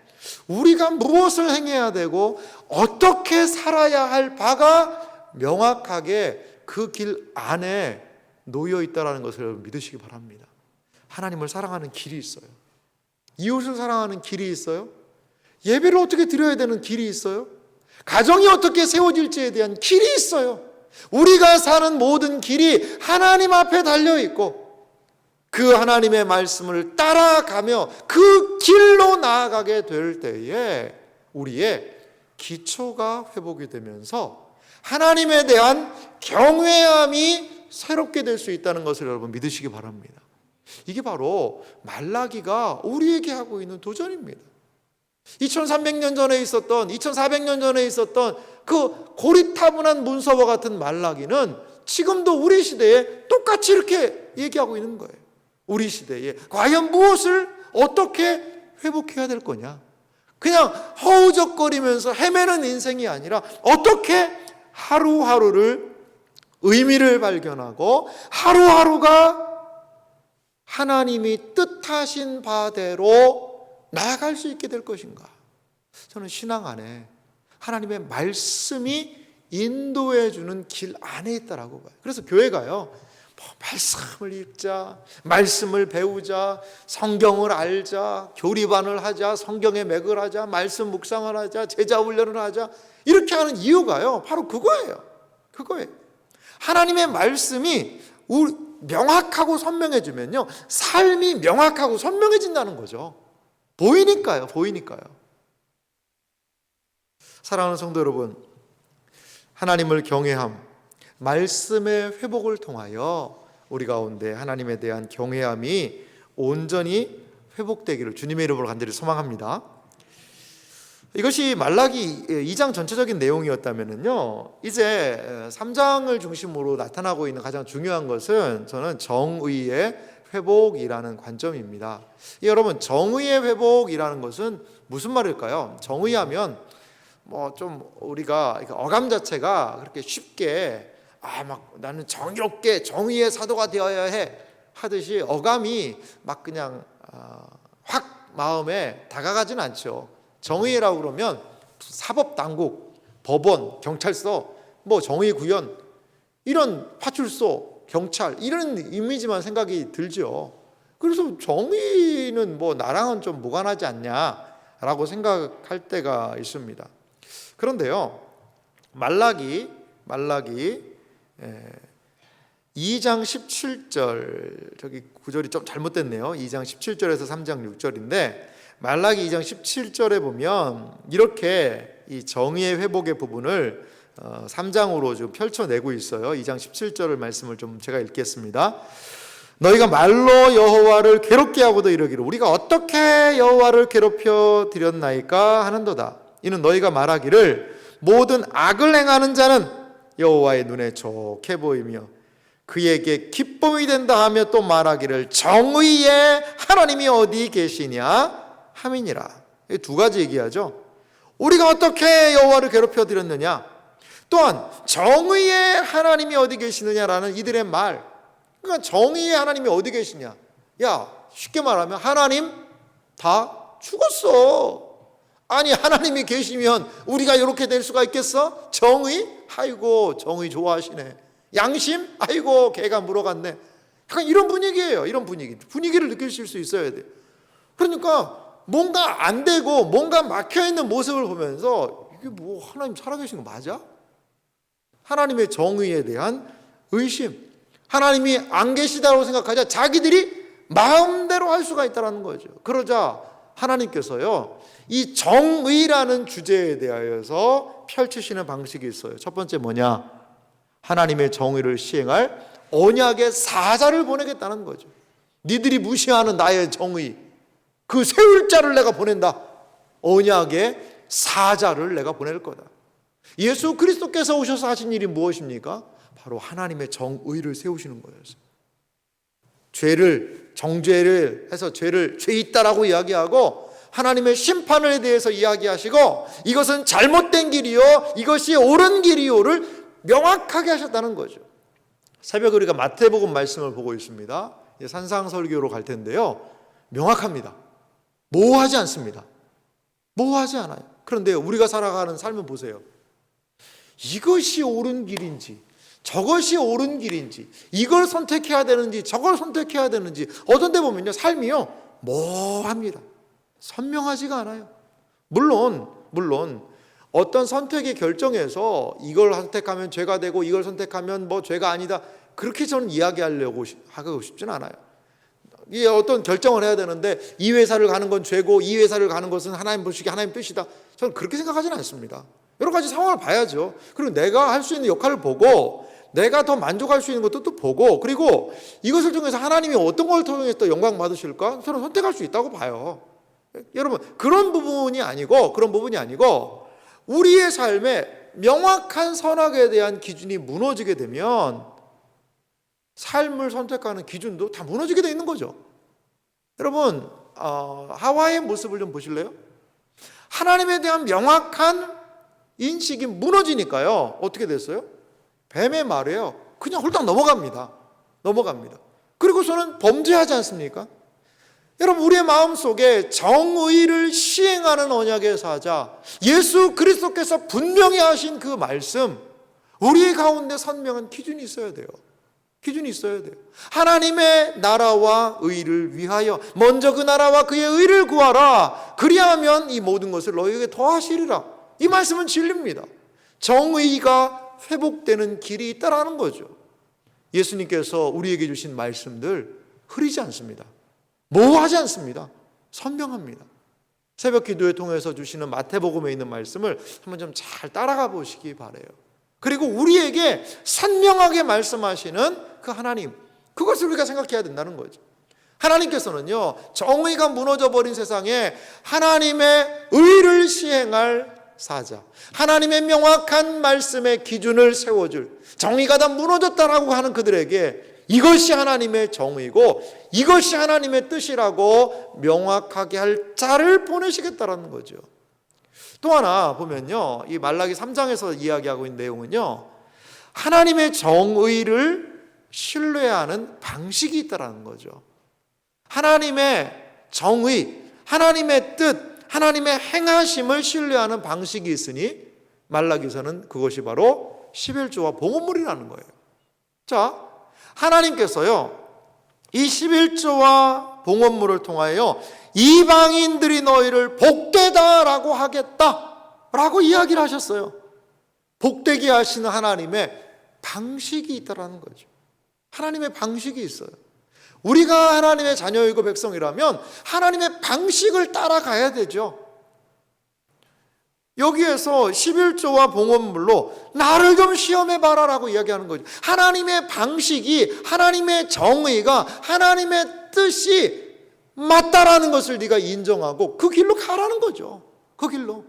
우리가 무엇을 행해야 되고 어떻게 살아야 할 바가 명확하게 그 길 안에 놓여 있다는 것을 여러분 믿으시기 바랍니다. 하나님을 사랑하는 길이 있어요. 이웃을 사랑하는 길이 있어요. 예배를 어떻게 드려야 되는 길이 있어요. 가정이 어떻게 세워질지에 대한 길이 있어요. 우리가 사는 모든 길이 하나님 앞에 달려 있고 그 하나님의 말씀을 따라가며 그 길로 나아가게 될 때에 우리의 기초가 회복이 되면서 하나님에 대한 경외함이 새롭게 될 수 있다는 것을 여러분 믿으시기 바랍니다. 이게 바로 말라기가 우리에게 하고 있는 도전입니다. 2300년 전에 있었던 2400년 전에 있었던 그 고리타분한 문서와 같은 말라기는 지금도 우리 시대에 똑같이 이렇게 얘기하고 있는 거예요. 우리 시대에 과연 무엇을 어떻게 회복해야 될 거냐? 그냥 허우적거리면서 헤매는 인생이 아니라 어떻게 하루하루를 의미를 발견하고 하루하루가 하나님이 뜻하신 바대로 나아갈 수 있게 될 것인가? 저는 신앙 안에 하나님의 말씀이 인도해 주는 길 안에 있다라고 봐요. 그래서 교회가요, 말씀을 읽자, 말씀을 배우자, 성경을 알자, 교리반을 하자, 성경의 맥을 하자, 말씀 묵상을 하자, 제자 훈련을 하자, 이렇게 하는 이유가요, 바로 그거예요. 하나님의 말씀이 명확하고 선명해지면요, 삶이 명확하고 선명해진다는 거죠. 보이니까요. 사랑하는 성도 여러분, 하나님을 경외함, 말씀의 회복을 통하여 우리 가운데 하나님에 대한 경외함이 온전히 회복되기를 주님의 이름으로 간절히 소망합니다. 이것이 말라기 2장 전체적인 내용이었다면요, 이제 3장을 중심으로 나타나고 있는 가장 중요한 것은 저는 정의의 회복이라는 관점입니다. 여러분, 정의의 회복이라는 것은 무슨 말일까요? 정의하면 좀 우리가 어감 자체가 그렇게 쉽게 나는 정의롭게 정의의 사도가 되어야 해 하듯이 어감이 막 그냥 확 마음에 다가가진 않죠. 정의라고 그러면 사법당국, 법원, 경찰서, 정의구현, 이런 파출소, 경찰, 이런 이미지만 생각이 들죠. 그래서 정의는 나랑은 좀 무관하지 않냐라고 생각할 때가 있습니다. 그런데요, 말라기 2장 17절, 저기 구절이 좀 잘못됐네요. 2장 17절에서 3장 6절인데 말라기 2장 17절에 보면 이렇게 이 정의의 회복의 부분을 3장으로 좀 펼쳐내고 있어요. 2장 17절을 말씀을 좀 제가 읽겠습니다. 너희가 말로 여호와를 괴롭게 하고도 이르기를 우리가 어떻게 여호와를 괴롭혀 드렸나이까 하는도다. 이는 너희가 말하기를 모든 악을 행하는 자는 여호와의 눈에 좋게 보이며 그에게 기쁨이 된다 하며 또 말하기를 정의의 하나님이 어디 계시냐 함이니라. 두 가지 얘기하죠. 우리가 어떻게 여호와를 괴롭혀 드렸느냐, 또한 정의의 하나님이 어디 계시느냐라는 이들의 말. 그러니까 정의의 하나님이 어디 계시냐, 쉽게 말하면 하나님 다 죽었어. 아니, 하나님이 계시면 우리가 이렇게 될 수가 있겠어? 정의? 아이고, 정의 좋아하시네. 양심? 아이고, 개가 물어갔네. 약간 이런 분위기예요. 이런 분위기를 느끼실 수 있어야 돼요. 그러니까 뭔가 안 되고 뭔가 막혀있는 모습을 보면서 이게 하나님 살아계신 거 맞아? 하나님의 정의에 대한 의심, 하나님이 안 계시다고 생각하자 자기들이 마음대로 할 수가 있다는 거죠. 그러자 하나님께서요, 이 정의라는 주제에 대하여서 펼치시는 방식이 있어요. 첫 번째 뭐냐? 하나님의 정의를 시행할 언약의 사자를 보내겠다는 거죠. 니들이 무시하는 나의 정의, 그 세울 자를 내가 보낸다. 언약의 사자를 내가 보낼 거다. 예수 그리스도께서 오셔서 하신 일이 무엇입니까? 바로 하나님의 정의를 세우시는 거였어요. 죄를, 정죄를 해서 죄 있다라고 이야기하고 하나님의 심판에 대해서 이야기하시고 이것은 잘못된 길이요, 이것이 옳은 길이요를 명확하게 하셨다는 거죠. 새벽에 우리가 마태복음 말씀을 보고 있습니다. 산상설교로 갈 텐데요, 명확합니다. 모호하지 않습니다. 모호하지 않아요. 그런데 우리가 살아가는 삶을 보세요. 이것이 옳은 길인지 저것이 옳은 길인지, 이걸 선택해야 되는지 저걸 선택해야 되는지, 어떤 데 보면요 삶이요 모호합니다. 선명하지가 않아요. 물론 어떤 선택의 결정에서 이걸 선택하면 죄가 되고 이걸 선택하면 뭐 죄가 아니다, 그렇게 저는 이야기하려고 하고 싶진 않아요. 이 어떤 결정을 해야 되는데 이 회사를 가는 건 죄고 이 회사를 가는 것은 하나님 보시기에 하나님 뜻이다, 저는 그렇게 생각하지는 않습니다. 여러 가지 상황을 봐야죠. 그리고 내가 할 수 있는 역할을 보고 내가 더 만족할 수 있는 것도 또 보고, 그리고 이것을 통해서 하나님이 어떤 걸 통해서 또 영광 받으실까 저는 선택할 수 있다고 봐요. 여러분, 그런 부분이 아니고 우리의 삶에 명확한 선악에 대한 기준이 무너지게 되면 삶을 선택하는 기준도 다 무너지게 되어 있는 거죠. 여러분, 하와의 모습을 좀 보실래요? 하나님에 대한 명확한 인식이 무너지니까요, 어떻게 됐어요? 뱀의 말이에요, 그냥 홀딱 넘어갑니다. 그리고서는 범죄하지 않습니까? 여러분, 우리의 마음속에 정의를 시행하는 언약의 사자 예수 그리스도께서 분명히 하신 그 말씀, 우리 가운데 선명한 기준이 있어야 돼요. 하나님의 나라와 의를 위하여 먼저 그 나라와 그의 의를 구하라. 그리하면 이 모든 것을 너희에게 더하시리라. 이 말씀은 진리입니다. 정의가 회복되는 길이 있다라는 거죠. 예수님께서 우리에게 주신 말씀들 흐리지 않습니다. 모호하지 않습니다. 선명합니다. 새벽 기도에 통해서 주시는 마태복음에 있는 말씀을 한번 좀 잘 따라가 보시기 바라요. 그리고 우리에게 선명하게 말씀하시는 그 하나님, 그것을 우리가 생각해야 된다는 거죠. 하나님께서는요, 정의가 무너져 버린 세상에 하나님의 의를 시행할 사자, 하나님의 명확한 말씀의 기준을 세워줄, 정의가 다 무너졌다라고 하는 그들에게 이것이 하나님의 정의고 이것이 하나님의 뜻이라고 명확하게 할 자를 보내시겠다라는 거죠. 또 하나 보면요, 이 말라기 3장에서 이야기하고 있는 내용은요, 하나님의 정의를 신뢰하는 방식이 있다라는 거죠. 하나님의 정의, 하나님의 뜻, 하나님의 행하심을 신뢰하는 방식이 있으니 말라기서는 그것이 바로 11조와 봉헌물이라는 거예요. 자, 하나님께서요, 이 11조와 봉헌물을 통하여 이방인들이 너희를 복되다라고 하겠다라고 이야기를 하셨어요. 복되게 하시는 하나님의 방식이 있다라는 거죠. 하나님의 방식이 있어요. 우리가 하나님의 자녀이고 백성이라면 하나님의 방식을 따라가야 되죠. 여기에서 11조와 봉헌물로 나를 좀 시험해봐라 라고 이야기하는 거죠. 하나님의 방식이, 하나님의 정의가, 하나님의 뜻이 맞다라는 것을 네가 인정하고 그 길로 가라는 거죠. 그 길로.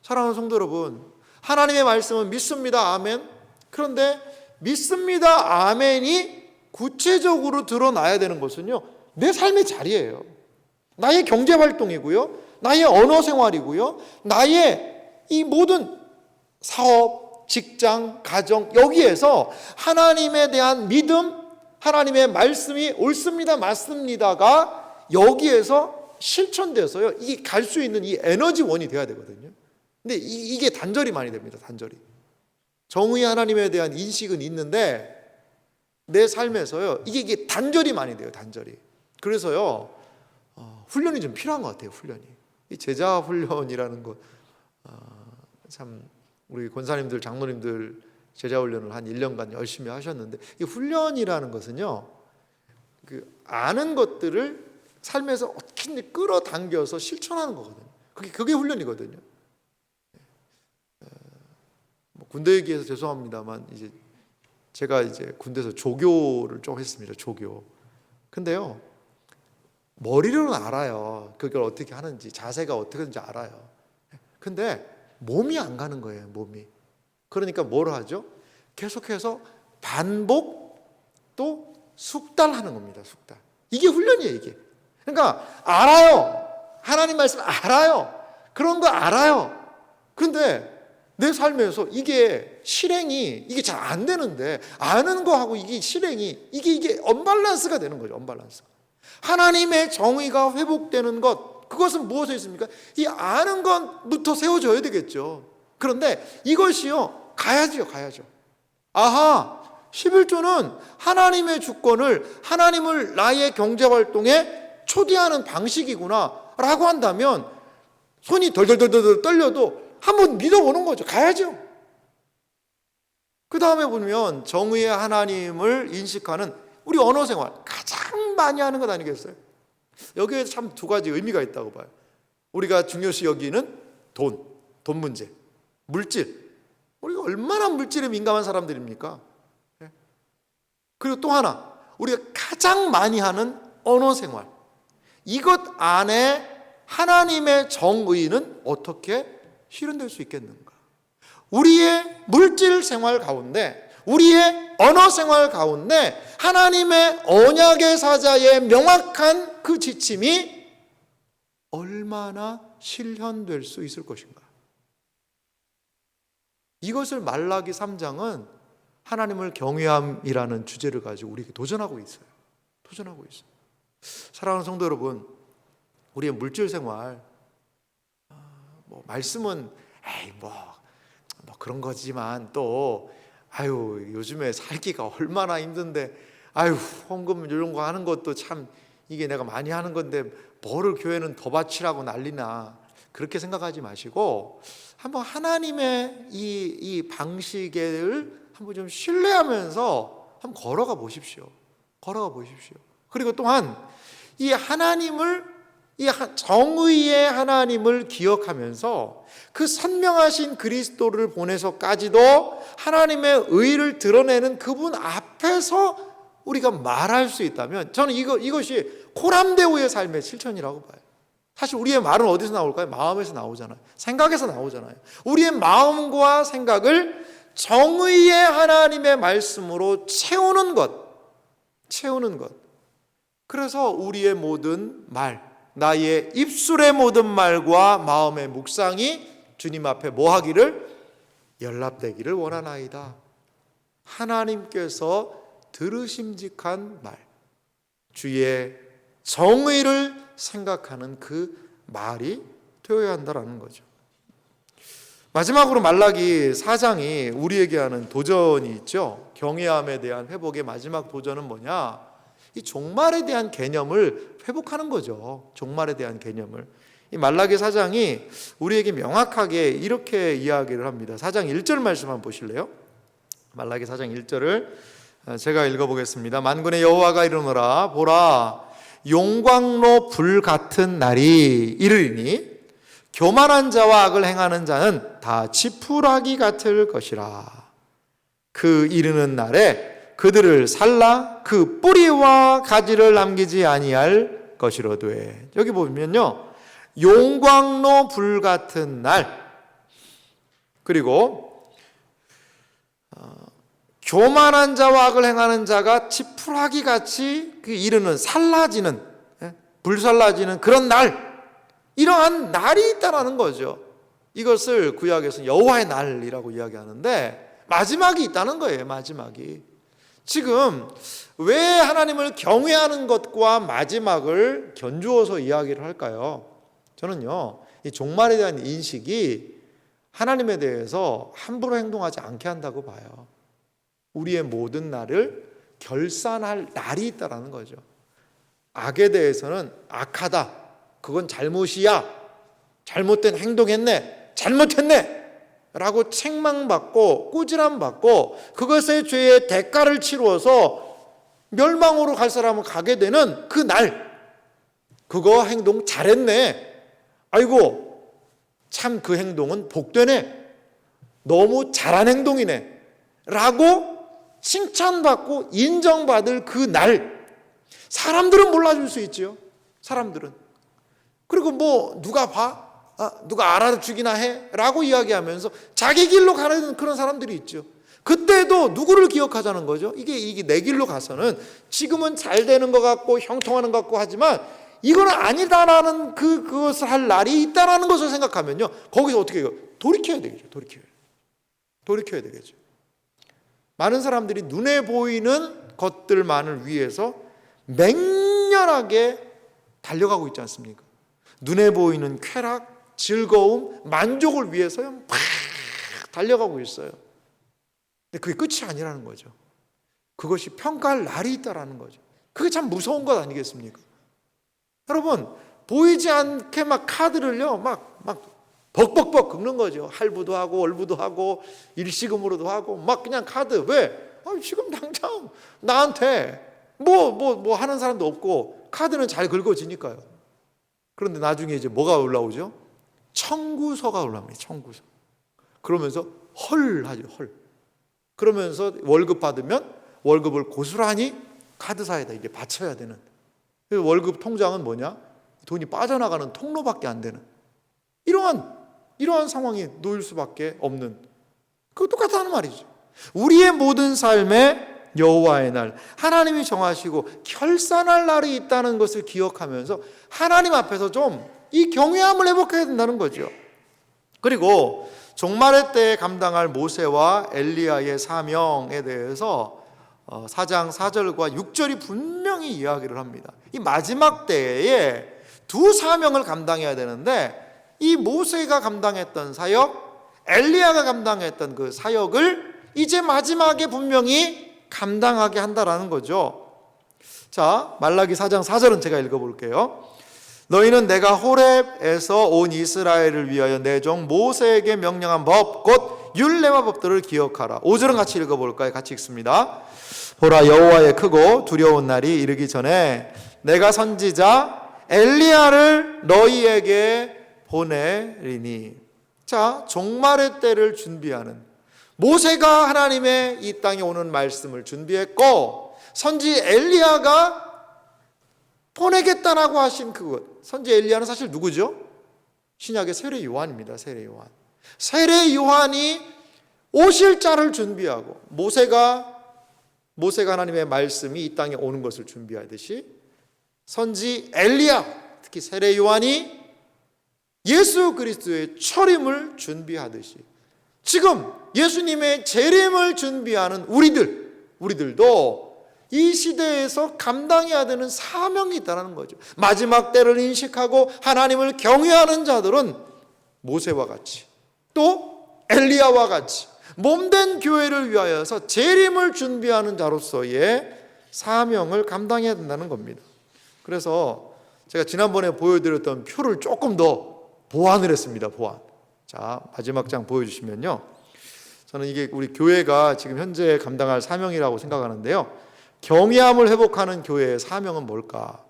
사랑하는 성도 여러분, 하나님의 말씀은 믿습니다, 아멘. 그런데 믿습니다, 아멘이 구체적으로 드러나야 되는 것은요, 내 삶의 자리예요. 나의 경제활동이고요, 나의 언어 생활이고요, 나의 이 모든 사업, 직장, 가정, 여기에서 하나님에 대한 믿음, 하나님의 말씀이 옳습니다, 맞습니다가 여기에서 실천돼서요, 이게 갈 수 있는 이 에너지원이 돼야 되거든요. 근데 이게 단절이 많이 됩니다. 단절이. 정의 하나님에 대한 인식은 있는데 내 삶에서요, 이게 단절이 많이 돼요. 단절이. 그래서요, 훈련이 좀 필요한 것 같아요. 훈련이. 이 제자 훈련이라는 것, 참 우리 권사님들, 장로님들 제자 훈련을 한 1년간 열심히 하셨는데, 이 훈련이라는 것은요, 그 아는 것들을 삶에서 어떻게 끌어당겨서 실천하는 거거든요. 그게 훈련이거든요. 군대 얘기해서 죄송합니다만, 이제 제가 군대에서 조교를 좀 했습니다. 조교. 근데요, 머리로는 알아요. 그걸 어떻게 하는지, 자세가 어떻게 하는지 알아요. 근데 몸이 안 가는 거예요, 몸이. 그러니까 뭘 하죠? 계속해서 반복 또 숙달하는 겁니다, 숙달. 이게 훈련이에요, 이게. 그러니까 알아요. 하나님 말씀 알아요. 그런 거 알아요. 근데 내 삶에서 이게 실행이 이게 잘 안 되는데, 아는 거하고 이게 실행이 이게 언밸런스가 되는 거죠, 언밸런스. 하나님의 정의가 회복되는 것, 그것은 무엇에 있습니까? 이 아는 것부터 세워져야 되겠죠. 그런데 이것이요, 가야죠. 아하, 11조는 하나님의 주권을, 하나님을 나의 경제활동에 초대하는 방식이구나 라고 한다면 손이 덜덜덜 떨려도 한번 믿어보는 거죠. 가야죠. 그 다음에 보면 정의의 하나님을 인식하는 우리 언어생활, 가장 많이 하는 것 아니겠어요? 여기에 참 두 가지 의미가 있다고 봐요. 우리가 중요시 여기는 돈 문제, 물질. 우리가 얼마나 물질에 민감한 사람들입니까? 그리고 또 하나, 우리가 가장 많이 하는 언어생활. 이것 안에 하나님의 정의는 어떻게 실현될 수 있겠는가? 우리의 물질 생활 가운데, 우리의 언어 생활 가운데 하나님의 언약의 사자의 명확한 그 지침이 얼마나 실현될 수 있을 것인가? 이것을 말라기 3장은 하나님을 경외함이라는 주제를 가지고 우리에게 도전하고 있어요. 사랑하는 성도 여러분, 우리의 물질 생활, 말씀은 에이 뭐 그런 거지만 또 요즘에 살기가 얼마나 힘든데 헌금 이런 거 하는 것도 참 이게 내가 많이 하는 건데 뭐를 교회는 더 바치라고 난리나, 그렇게 생각하지 마시고 한번 하나님의 이 방식을 한번 좀 신뢰하면서 한번 걸어가 보십시오. 그리고 또한 이 하나님을, 이 정의의 하나님을 기억하면서 그 선명하신 그리스도를 보내서까지도 하나님의 의를 드러내는 그분 앞에서 우리가 말할 수 있다면, 저는 이것이 코람데오의 삶의 실천이라고 봐요. 사실 우리의 말은 어디서 나올까요? 마음에서 나오잖아요. 생각에서 나오잖아요. 우리의 마음과 생각을 정의의 하나님의 말씀으로 채우는 것. 그래서 우리의 모든 말, 나의 입술의 모든 말과 마음의 묵상이 주님 앞에 뭐 하기를? 연락되기를 원하나이다. 하나님께서 들으심직한 말, 주의 정의를 생각하는 그 말이 되어야 한다라는 거죠. 마지막으로 말라기 4장이 우리에게 하는 도전이 있죠. 경외함에 대한 회복의 마지막 도전은 뭐냐? 이 종말에 대한 개념을 회복하는 거죠. 종말에 대한 개념을. 이 말라기 4장이 우리에게 명확하게 이렇게 이야기를 합니다. 4장 1절 말씀 한번 보실래요? 말라기 4장 1절을 제가 읽어보겠습니다. 만군의 여호와가 이르노라, 보라, 용광로 불 같은 날이 이르리니 교만한 자와 악을 행하는 자는 다 지푸라기 같을 것이라. 그 이르는 날에 그들을 살라 그 뿌리와 가지를 남기지 아니할 것이로되. 여기 보면요, 용광로 불 같은 날, 그리고 교만한 자와 악을 행하는 자가 지푸라기 같이 그 이르는, 살라지는, 불살라지는 그런 날, 이러한 날이 있다라는 거죠. 이것을 구약에서는 여호와의 날이라고 이야기하는데 마지막이 있다는 거예요. 마지막이. 지금 왜 하나님을 경외하는 것과 마지막을 견주어서 이야기를 할까요? 저는요, 이 종말에 대한 인식이 하나님에 대해서 함부로 행동하지 않게 한다고 봐요. 우리의 모든 날을 결산할 날이 있다라는 거죠. 악에 대해서는 악하다, 그건 잘못이야, 잘못된 행동했네, 잘못했네 라고 책망받고 꾸지람받고 그것의 죄의 대가를 치루어서 멸망으로 갈 사람은 가게 되는 그 날, 그거 행동 잘했네, 아이고 참 그 행동은 복되네, 너무 잘한 행동이네 라고 칭찬받고 인정받을 그 날, 사람들은 몰라줄 수 있죠. 사람들은. 그리고 뭐 누가 봐? 누가 알아주기나 해? 라고 이야기하면서 자기 길로 가는 그런 사람들이 있죠. 그때도 누구를 기억하자는 거죠? 이게 내 길로 가서는 지금은 잘 되는 것 같고 형통하는 것 같고 하지만 이거는 아니다라는 그것을 할 날이 있다라는 것을 생각하면요, 거기서 어떻게 해요? 돌이켜야 되겠죠. 돌이켜야 되겠죠. 많은 사람들이 눈에 보이는 것들만을 위해서 맹렬하게 달려가고 있지 않습니까? 눈에 보이는 쾌락, 즐거움, 만족을 위해서 막 달려가고 있어요. 근데 그게 끝이 아니라는 거죠. 그것이 평가할 날이 있다라는 거죠. 그게 참 무서운 것 아니겠습니까? 여러분, 보이지 않게 막 카드를요, 막 벅벅벅 긁는 거죠. 할부도 하고 월부도 하고 일시금으로도 하고 막 그냥 카드. 왜? 지금 당장 나한테 뭐 하는 사람도 없고 카드는 잘 긁어지니까요. 그런데 나중에 이제 뭐가 올라오죠? 청구서가 올라옵니다. 청구서. 그러면서 헐 하죠. 헐. 그러면서 월급 받으면 월급을 고스란히 카드사에다 이게 바쳐야 되는. 월급 통장은 뭐냐? 돈이 빠져나가는 통로밖에 안 되는 이러한 상황이 놓일 수밖에 없는, 그거 똑같다는 말이죠. 우리의 모든 삶에 여호와의 날, 하나님이 정하시고 결산할 날이 있다는 것을 기억하면서 하나님 앞에서 좀 이 경외함을 회복해야 된다는 거죠. 그리고 종말의 때에 감당할 모세와 엘리야의 사명에 대해서 4장 4절과 6절이 분명히 이야기를 합니다. 이 마지막 때에 두 사명을 감당해야 되는데 이 모세가 감당했던 사역, 엘리야가 감당했던 그 사역을 이제 마지막에 분명히 감당하게 한다라는 거죠. 자, 말라기 4장 4절은 제가 읽어볼게요. 너희는 내가 호렙에서 온 이스라엘을 위하여 내 종 모세에게 명령한 법, 곧 율례와 법들을 기억하라. 5절은 같이 읽어볼까요? 같이 읽습니다. 보라, 여호와의 크고 두려운 날이 이르기 전에 내가 선지자 엘리야를 너희에게 보내리니. 자, 종말의 때를 준비하는 모세가 하나님의 이 땅에 오는 말씀을 준비했고, 선지 엘리야가 보내겠다라고 하신 그것. 선지 엘리야는 사실 누구죠? 신약의 세례 요한입니다. 세례 요한. 세례 요한이 오실 자를 준비하고 모세가 하나님의 말씀이 이 땅에 오는 것을 준비하듯이 선지 엘리야, 특히 세례 요한이 예수 그리스도의 초림을 준비하듯이 지금 예수님의 재림을 준비하는 우리들도 이 시대에서 감당해야 되는 사명이 있다는 거죠. 마지막 때를 인식하고 하나님을 경외하는 자들은 모세와 같이 또 엘리야와 같이 몸된 교회를 위하여서 재림을 준비하는 자로서의 사명을 감당해야 된다는 겁니다. 그래서 제가 지난번에 보여드렸던 표를 조금 더 보완을 했습니다. 보완. 자, 마지막 장 보여주시면요, 저는 이게 우리 교회가 지금 현재 감당할 사명이라고 생각하는데요, 경외함을 회복하는 교회의 사명은 뭘까?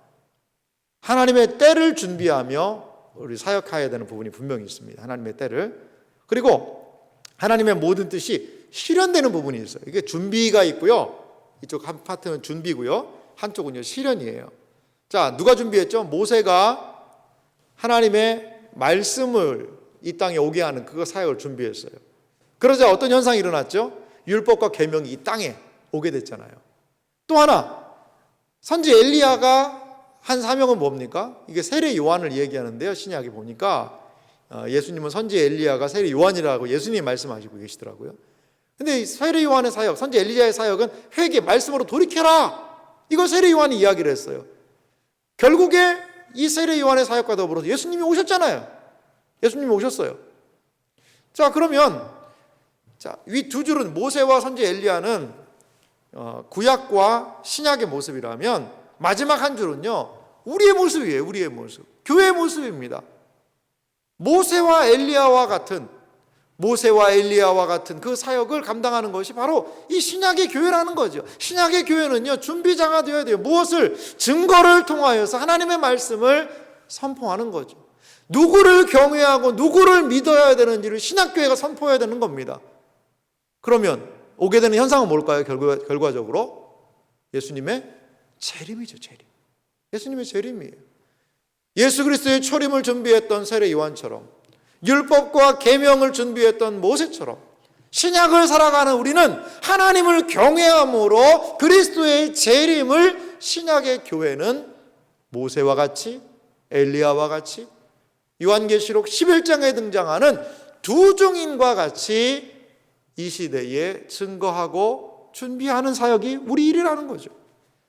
하나님의 때를 준비하며 우리 사역해야 되는 부분이 분명히 있습니다. 하나님의 때를. 그리고 하나님의 모든 뜻이 실현되는 부분이 있어요. 이게 준비가 있고요, 이쪽 한 파트는 준비고요, 한쪽은요 실현이에요. 자, 누가 준비했죠? 모세가 하나님의 말씀을 이 땅에 오게 하는 그 사역을 준비했어요. 그러자 어떤 현상이 일어났죠? 율법과 계명이 이 땅에 오게 됐잖아요. 또 하나, 선지 엘리야가 한 사명은 뭡니까? 이게 세례 요한을 얘기하는데요, 신약에 보니까 예수님은 선지 엘리야가 세례 요한이라고 예수님이 말씀하시고 계시더라고요. 근데 세례 요한의 사역, 선지 엘리야의 사역은 회개, 말씀으로 돌이켜라, 이걸 세례 요한이 이야기를 했어요. 결국에 이 세례 요한의 사역과 더불어서 예수님이 오셨잖아요. 예수님이 오셨어요. 자, 그러면 위 두 줄은 모세와 선지 엘리야는 구약과 신약의 모습이라면 마지막 한 줄은요, 우리의 모습이에요. 우리의 모습, 교회의 모습입니다. 모세와 엘리야와 같은 그 사역을 감당하는 것이 바로 이 신약의 교회라는 거죠. 신약의 교회는요, 준비자가 되어야 돼요. 무엇을? 증거를 통하여서 하나님의 말씀을 선포하는 거죠. 누구를 경외하고 누구를 믿어야 되는지를 신약교회가 선포해야 되는 겁니다. 그러면 오게 되는 현상은 뭘까요? 결과적으로 예수님의 재림이죠. 재림. 예수님의 재림이에요. 예수 그리스도의 초림을 준비했던 세례 요한처럼, 율법과 계명을 준비했던 모세처럼 신약을 살아가는 우리는 하나님을 경외함으로 그리스도의 재림을 신약의 교회는 모세와 같이, 엘리야와 같이, 요한계시록 11장에 등장하는 두 증인과 같이 이 시대에 증거하고 준비하는 사역이 우리 일이라는 거죠.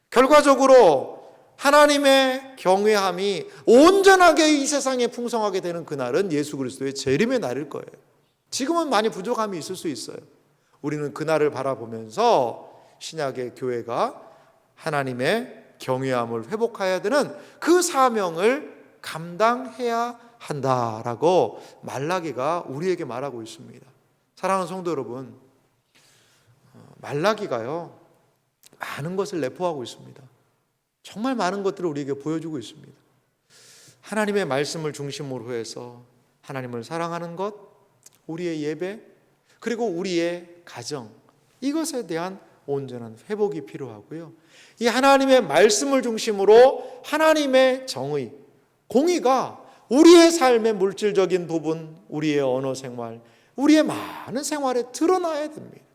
결과적으로 하나님의 경외함이 온전하게 이 세상에 풍성하게 되는 그날은 예수 그리스도의 재림의 날일 거예요. 지금은 많이 부족함이 있을 수 있어요. 우리는 그날을 바라보면서 신약의 교회가 하나님의 경외함을 회복해야 되는 그 사명을 감당해야 한다라고 말라기가 우리에게 말하고 있습니다. 사랑하는 성도 여러분, 말라기가요 많은 것을 내포하고 있습니다. 정말 많은 것들을 우리에게 보여주고 있습니다. 하나님의 말씀을 중심으로 해서 하나님을 사랑하는 것, 우리의 예배, 그리고 우리의 가정, 이것에 대한 온전한 회복이 필요하고요. 이 하나님의 말씀을 중심으로 하나님의 정의, 공의가 우리의 삶의 물질적인 부분, 우리의 언어 생활, 우리의 많은 생활에 드러나야 됩니다.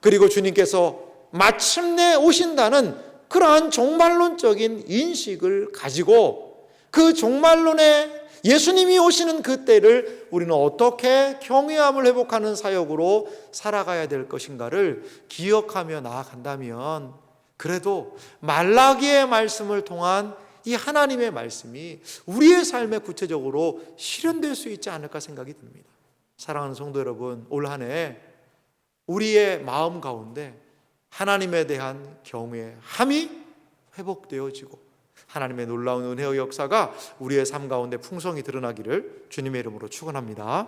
그리고 주님께서 마침내 오신다는 그러한 종말론적인 인식을 가지고 그 종말론에 예수님이 오시는 그때를 우리는 어떻게 경외함을 회복하는 사역으로 살아가야 될 것인가를 기억하며 나아간다면, 그래도 말라기의 말씀을 통한 이 하나님의 말씀이 우리의 삶에 구체적으로 실현될 수 있지 않을까 생각이 듭니다. 사랑하는 성도 여러분, 올 한 해 우리의 마음 가운데 하나님에 대한 경외함이 회복되어지고 하나님의 놀라운 은혜의 역사가 우리의 삶 가운데 풍성히 드러나기를 주님의 이름으로 축원합니다.